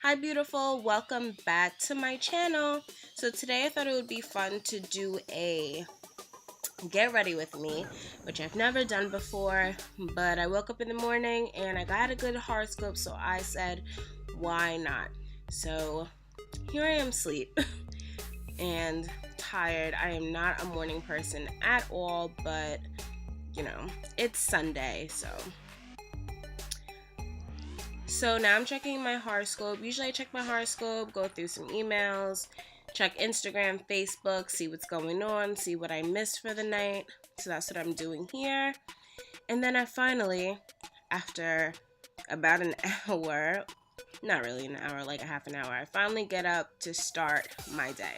Hi beautiful, welcome back to my channel. So today I thought it would be fun to do a get ready with me, which I've never done before, but I woke up in the morning and I got a good horoscope, so I said, why not? So here I am asleep and tired. I am not a morning person at all, but you know, it's Sunday, So now I'm checking my horoscope. Usually I check my horoscope, go through some emails, check Instagram, Facebook, see what's going on, see what I missed for the night. So that's what I'm doing here. And then I finally, after about an hour, not really an hour, like a half an hour, I finally get up to start my day.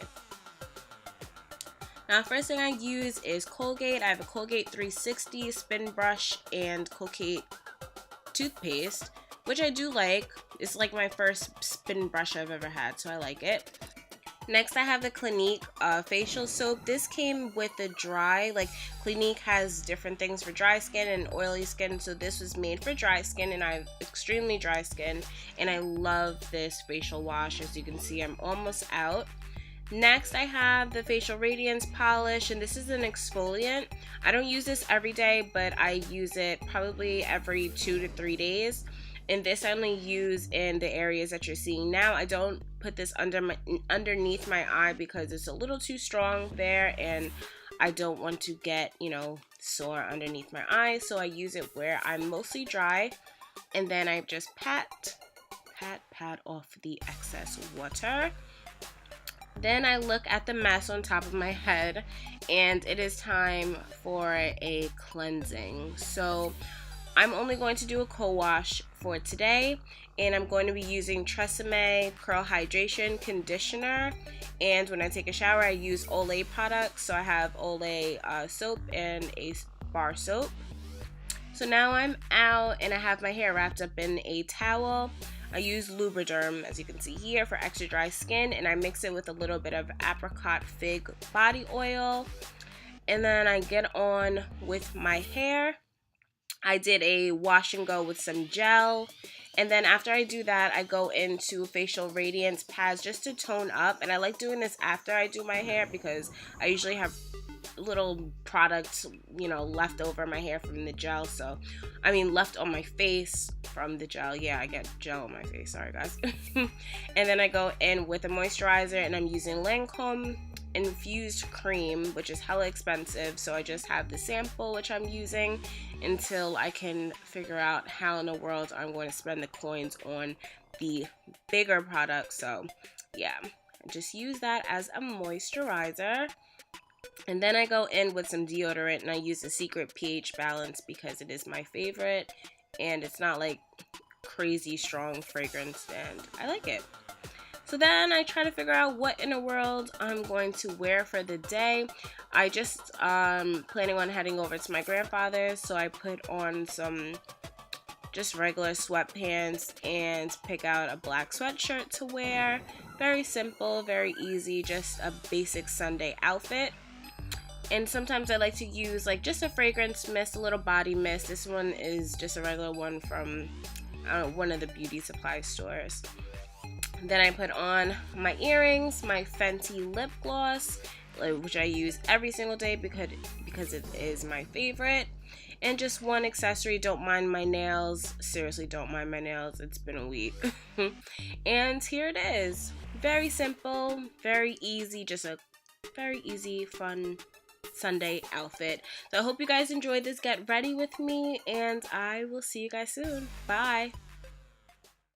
Now, first thing I use is Colgate. I have a Colgate 360 spin brush and Colgate toothpaste, which I do like. It's like my first spin brush I've ever had, so I like it. Next, I have the Clinique facial soap. This came with the dry, like Clinique has different things for dry skin and oily skin, so this was made for dry skin, and I have extremely dry skin, and I love this facial wash. As you can see, I'm almost out. Next, I have the Facial Radiance Polish, and this is an exfoliant. I don't use this every day, but I use it probably every 2 to 3 days. And this I only use in the areas that you're seeing now. I don't put this underneath my eye because it's a little too strong there, and I don't want to get, sore underneath my eye. So I use it where I'm mostly dry, and then I just pat off the excess water. Then I look at the mess on top of my head, and it is time for a cleansing. So I'm only going to do a co-wash for today, and I'm going to be using Tresemme Curl Hydration Conditioner. And when I take a shower, I use Olay products. So I have Olay soap and a bar soap. So now I'm out, and I have my hair wrapped up in a towel. I use Lubriderm, as you can see here, for extra dry skin, and I mix it with a little bit of apricot fig body oil. And then I get on with my hair. I did a wash and go with some gel, and then after I do that, I go into Facial Radiance pads just to tone up. And I like doing this after I do my hair because I usually have little products, left over my hair from the gel. So, left on my face from the gel. Yeah, I get gel on my face. Sorry, guys. And then I go in with a moisturizer, and I'm using Lancome infused cream, which is hella expensive. So I just have the sample, which I'm using until I can figure out how in the world I'm going to spend the coins on the bigger product. So yeah, I just use that as a moisturizer. And then I go in with some deodorant, and I use the Secret pH Balance because it is my favorite, and it's not like crazy strong fragrance, and I like it. So then I try to figure out what in the world I'm going to wear for the day. I just planning on heading over to my grandfather's, so I put on some just regular sweatpants and pick out a black sweatshirt to wear. Very simple, very easy, just a basic Sunday outfit. And sometimes I like to use just a fragrance mist, a little body mist. This one is just a regular one from one of the beauty supply stores. Then I put on my earrings, my Fenty lip gloss, which I use every single day because it is my favorite. And just one accessory. Don't mind my nails. Seriously, don't mind my nails. It's been a week. And here it is. Very simple, very easy, just a very easy, fun Sunday outfit. So I hope you guys enjoyed this get ready with me, and I will see you guys soon. Bye.